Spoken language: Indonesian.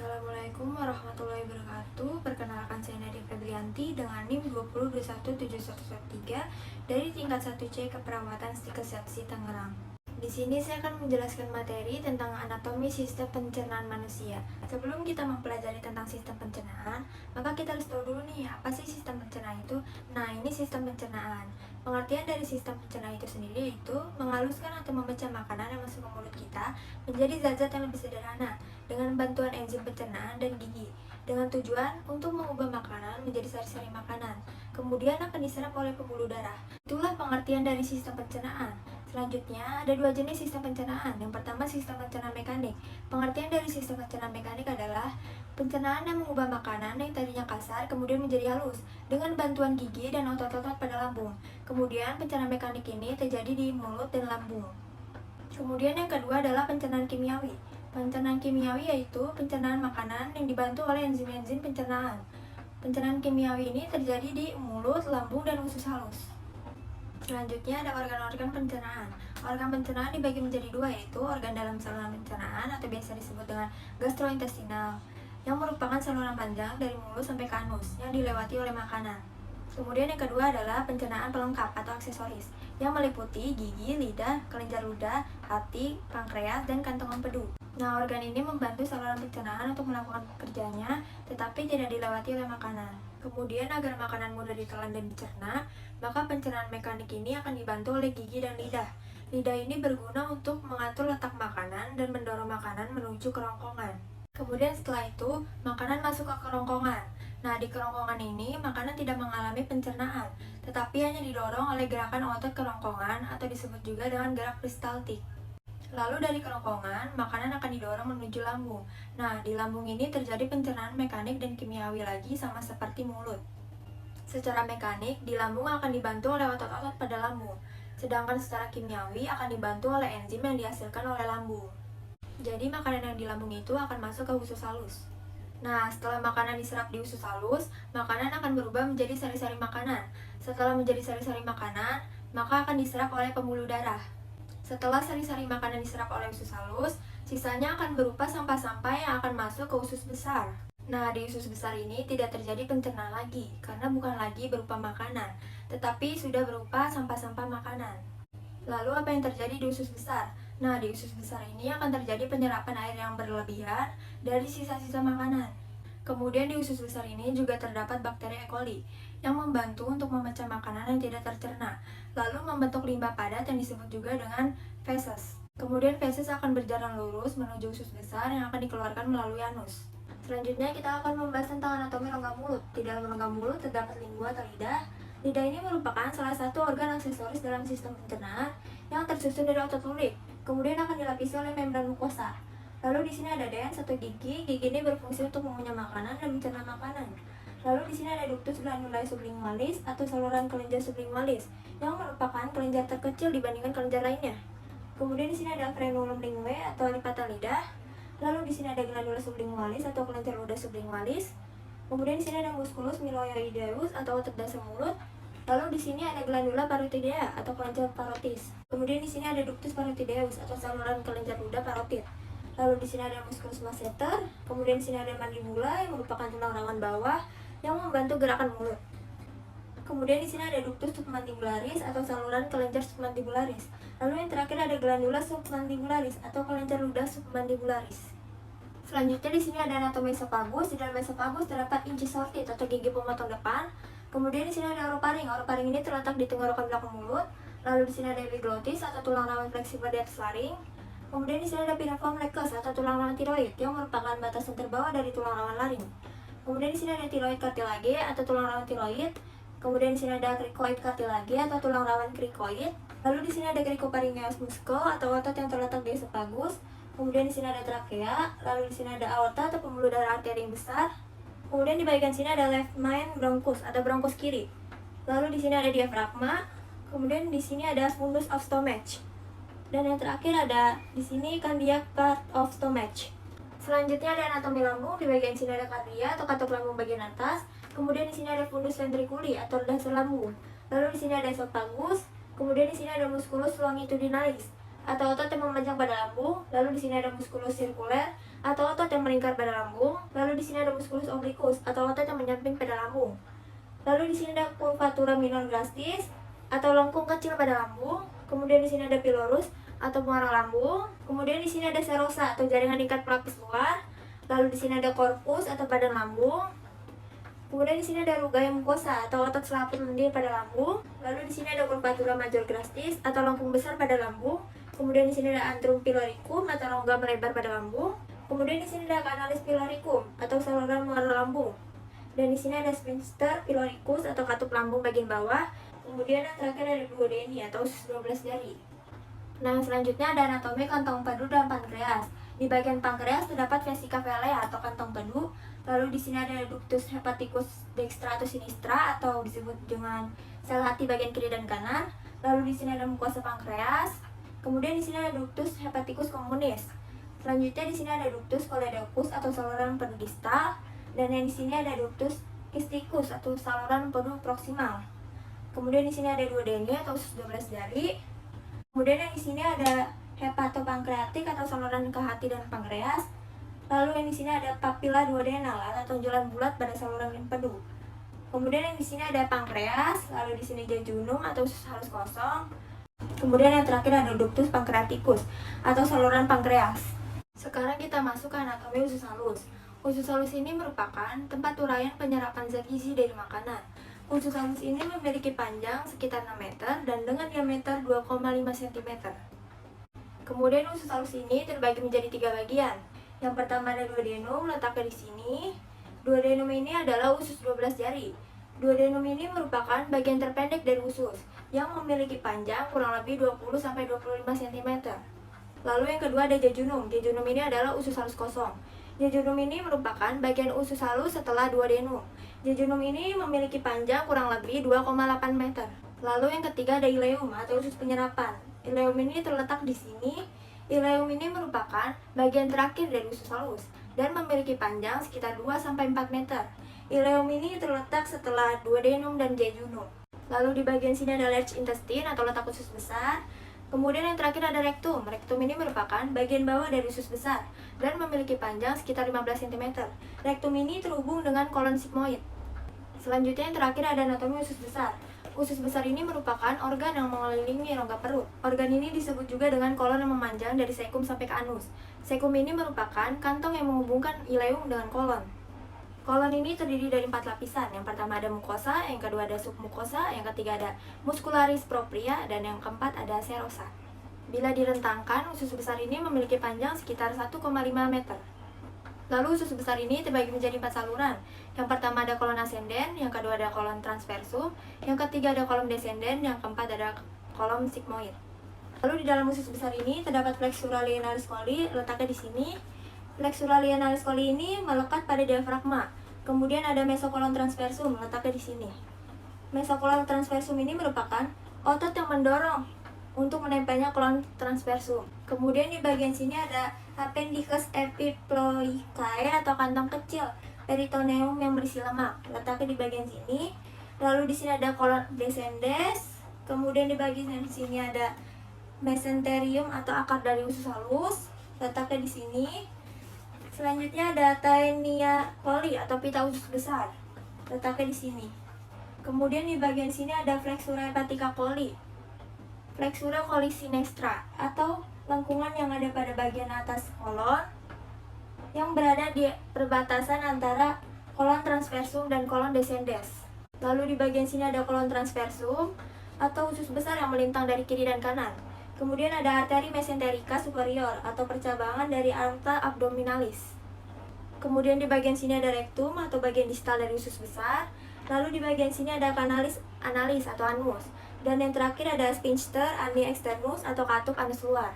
Assalamualaikum warahmatullahi wabarakatuh. Perkenalkan saya Nadia Febrianti dengan NIM 20217113 dari tingkat 1C Keperawatan Stikesepsi Tangerang. Di sini saya akan menjelaskan materi tentang anatomi sistem pencernaan manusia. Sebelum kita mempelajari tentang sistem pencernaan, maka kita harus tahu dulu nih, apa sih sistem pencernaan itu? Nah, ini sistem pencernaan. Pengertian dari sistem pencernaan itu sendiri yaitu menghaluskan atau memecah makanan yang masuk ke mulut kita menjadi zat-zat yang lebih sederhana dengan bantuan enzim pencernaan dan gigi, dengan tujuan untuk mengubah makanan menjadi sari-sari makanan, kemudian akan diserap oleh pembuluh darah. Itulah pengertian dari sistem pencernaan. Selanjutnya, ada dua jenis sistem pencernaan. Yang pertama, sistem pencernaan mekanik. Pengertian dari sistem pencernaan mekanik adalah pencernaan yang mengubah makanan yang tadinya kasar kemudian menjadi halus dengan bantuan gigi dan otot-otot pada lambung. Kemudian, pencernaan mekanik ini terjadi di mulut dan lambung. Kemudian yang kedua adalah pencernaan kimiawi. Pencernaan kimiawi yaitu pencernaan makanan yang dibantu oleh enzim-enzim pencernaan. Pencernaan kimiawi ini terjadi di mulut, lambung, dan usus halus. Selanjutnya ada organ-organ pencernaan. Organ pencernaan dibagi menjadi dua, yaitu organ dalam saluran pencernaan atau biasa disebut dengan gastrointestinal, yang merupakan saluran panjang dari mulut sampai ke anus yang dilewati oleh makanan. Kemudian yang kedua adalah pencernaan pelengkap atau aksesoris, yang meliputi gigi, lidah, kelenjar ludah, hati, pankreas, dan kantong empedu. Nah, organ ini membantu saluran pencernaan untuk melakukan pekerjaannya, tetapi tidak dilewati oleh makanan. Kemudian agar makanan mudah ditelan dan dicerna, maka pencernaan mekanik ini akan dibantu oleh gigi dan lidah. Lidah ini berguna untuk mengatur letak makanan dan mendorong makanan menuju kerongkongan. Kemudian setelah itu, makanan masuk ke kerongkongan. Nah, di kerongkongan ini, makanan tidak mengalami pencernaan, tetapi hanya didorong oleh gerakan otot kerongkongan atau disebut juga dengan gerak peristaltik. Lalu dari kerongkongan, makanan akan didorong menuju lambung. Nah, di lambung ini terjadi pencernaan mekanik dan kimiawi lagi sama seperti mulut. Secara mekanik, di lambung akan dibantu oleh otot-otot pada lambung, sedangkan secara kimiawi akan dibantu oleh enzim yang dihasilkan oleh lambung. Jadi, makanan yang di lambung itu akan masuk ke usus halus. Nah, setelah makanan diserap di usus halus, makanan akan berubah menjadi sari-sari makanan. Setelah menjadi sari-sari makanan, maka akan diserap oleh pembuluh darah. Setelah sari-sari makanan diserap oleh usus halus, sisanya akan berupa sampah-sampah yang akan masuk ke usus besar. Nah, di usus besar ini tidak terjadi pencernaan lagi, karena bukan lagi berupa makanan, tetapi sudah berupa sampah-sampah makanan. Lalu apa yang terjadi di usus besar? Nah, di usus besar ini akan terjadi penyerapan air yang berlebihan dari sisa-sisa makanan. Kemudian di usus besar ini juga terdapat bakteri E. coli yang membantu untuk memecah makanan yang tidak tercerna, lalu membentuk limbah padat yang disebut juga dengan feses. Kemudian feses akan berjalan lurus menuju usus besar yang akan dikeluarkan melalui anus. Selanjutnya kita akan membahas tentang anatomi rongga mulut. Di dalam rongga mulut terdapat lingua atau lidah. Lidah ini merupakan salah satu organ aksesoris dalam sistem pencernaan yang tersusun dari otot lurik. Kemudian akan dilapisi oleh membran mukosa. Lalu di sini ada dens atau gigi. Gigi ini berfungsi untuk mengunyah makanan dan mencerna makanan. Lalu di sini ada ductus glandulae sublingualis atau saluran kelenjar sublingualis yang merupakan kelenjar terkecil dibandingkan kelenjar lainnya. Kemudian di sini ada frenulum linguae atau lipatan lidah. Lalu di sini ada glandula sublingualis atau kelenjar ludah sublingualis. Kemudian di sini ada musculus myloioideus atau otot dasar mulut. Lalu di sini ada glandula parotidea atau kelenjar parotis. Kemudian di sini ada ductus parotideus atau saluran kelenjar ludah parotid. Lalu di sini ada musculus masseter. Kemudian di sini ada mandibula yang merupakan tulang rawan bawah yang membantu gerakan mulut. Kemudian di sini ada ductus submandibularis atau saluran kelenjar submandibularis. Lalu yang terakhir ada glandula submandibularis atau kelenjar ludah submandibularis. Selanjutnya di sini ada anatomi esofagus. Di dalam esofagus terdapat incis sortit atau gigi pemotong depan. Kemudian di sini ada orofaring. Orofaring ini terletak di tenggorokan belakang mulut. Lalu di sini ada epiglotis atau tulang rawan fleksibel di atas laring. Kemudian di sini ada piriform rectus atau tulang rawan tiroid yang merupakan batasan terbawah dari tulang rawan laring. Kemudian di sini ada tiroid cartilage atau tulang rawan tiroid. Kemudian di sini ada cricoid cartilage atau tulang rawan cricoid. Lalu di sini ada cricopharyngeus muscle atau otot yang terletak di esofagus. Kemudian di sini ada trakea. Lalu di sini ada aorta atau pembuluh darah arteri yang besar. Kemudian di bagian sini ada left main bronchus atau bronchus kiri. Lalu di sini ada diafragma. Kemudian di sini ada fundus of stomach. Dan yang terakhir ada di sini cardiac part of stomach. Selanjutnya ada anatomi lambung. Di bagian sini ada kardia atau katup lambung bagian atas. Kemudian di sini ada fundus ventriculi atau dasar lambung. Lalu di sini ada esophagus. Kemudian di sini ada musculus longitudinalis. atau otot yang memanjang pada lambung. Lalu di sini ada musculus circular atau otot yang melingkar pada lambung. Lalu di sini ada musculus obliquus atau otot yang menyamping pada lambung. Lalu di sini ada curvatura minor gastis atau lengkung kecil pada lambung. Kemudian di sini ada pylorus atau muara lambung. Kemudian di sini ada serosa atau jaringan ikat pelapis luar. Lalu di sini ada corpus atau badan lambung. Kemudian di sini ada rugae mucosa atau otot selaput lendir pada lambung. Lalu di sini ada curvatura major gastis atau lengkung besar pada lambung. Kemudian di sini ada antrum pyloricum atau rongga melebar pada lambung. Kemudian di sini ada canalis pyloricum atau saluran muara lambung. Dan di sini ada sphincter pyloricus atau katup lambung bagian bawah. Kemudian yang terakhir ada duodeni atau usus 12 jari. Nah, selanjutnya ada anatomi kantong padu dan pankreas. Di bagian pankreas terdapat vesica velea atau kantong padu. Lalu di sini ada ductus hepaticus dextra atau sinistra atau disebut dengan sel hati bagian kiri dan kanan. Lalu di sini ada mukosa pankreas. Kemudian di sini ada ductus hepaticus communis. Selanjutnya di sini ada ductus choledochus atau saluran empedu distal. Dan yang di sini ada ductus cysticus atau saluran empedu proksimal. Kemudian di sini ada duodeni atau usus 12 jari. Kemudian yang di sini ada hepatopankreatik atau saluran ke hati dan pankreas. Lalu yang di sini ada papila duodenal atau tonjolan bulat pada saluran empedu. Kemudian yang di sini ada pankreas, lalu di sini jejunum atau usus halus kosong. Kemudian yang terakhir ada ductus pancreaticus atau saluran pankreas. Sekarang kita masuk ke anatomi usus halus. Usus halus ini merupakan tempat uraian penyerapan zat gizi dari makanan. Usus halus ini memiliki panjang sekitar 6 meter dan dengan diameter 2,5 cm. Kemudian usus halus ini terbagi menjadi 3 bagian. Yang pertama ada duodenum, letaknya di sini. Duodenum ini adalah usus 12 jari. Duodenum ini merupakan bagian terpendek dari usus yang memiliki panjang kurang lebih 20-25 cm. Lalu yang kedua ada jejunum. Jejunum ini adalah usus halus kosong. Jejunum ini merupakan bagian usus halus setelah duodenum. Jejunum ini memiliki panjang kurang lebih 2,8 meter. Lalu yang ketiga ada ileum atau usus penyerapan. Ileum ini terletak di sini. Ileum ini merupakan bagian terakhir dari usus halus dan memiliki panjang sekitar 2-4 meter. Ileum ini terletak setelah duodenum dan jejunum. Lalu di bagian sini ada large intestine atau letak usus besar. Kemudian yang terakhir ada rektum. Rektum ini merupakan bagian bawah dari usus besar dan memiliki panjang sekitar 15 cm. Rektum ini terhubung dengan kolon sigmoid. Selanjutnya yang terakhir ada anatomi usus besar. Usus besar ini merupakan organ yang mengelilingi rongga perut. Organ ini disebut juga dengan kolon yang memanjang dari sekum sampai ke anus. Sekum ini merupakan kantong yang menghubungkan ileum dengan kolon. Kolon ini terdiri dari 4 lapisan. Yang pertama ada mukosa, yang kedua ada submukosa, yang ketiga ada muscularis propria, dan yang keempat ada serosa. Bila direntangkan, usus besar ini memiliki panjang sekitar 1,5 meter. Lalu usus besar ini terbagi menjadi 4 saluran. Yang pertama ada kolon ascenden, yang kedua ada kolon transversum, yang ketiga ada kolom descenden, yang keempat ada kolom sigmoid. Lalu di dalam usus besar ini terdapat flexura lienalis coli, letaknya di sini. Flexura lienalis coli ini melekat pada diafragma. Kemudian ada mesokolon transversum, letaknya di sini. Mesokolon transversum ini merupakan otot yang mendorong untuk menempelnya kolon transversum. Kemudian di bagian sini ada appendicus epiploicae atau kantong kecil peritoneum yang berisi lemak, letaknya di bagian sini. Lalu di sini ada kolon descendens. Kemudian di bagian sini ada mesenterium atau akar dari usus halus, letaknya di sini. Selanjutnya ada taenia coli atau pita usus besar, letaknya di sini. Kemudian di bagian sini ada flexura hepatica coli, flexura coli sinestra atau lengkungan yang ada pada bagian atas kolon yang berada di perbatasan antara kolon transversum dan kolon descendens. Lalu di bagian sini ada kolon transversum atau usus besar yang melintang dari kiri dan kanan. Kemudian ada arteri mesenterica superior atau percabangan dari aorta abdominalis. Kemudian di bagian sini ada rektum atau bagian distal dari usus besar. Lalu di bagian sini ada canalis analis atau anus. Dan yang terakhir ada sphincter ani externus atau katup anus luar.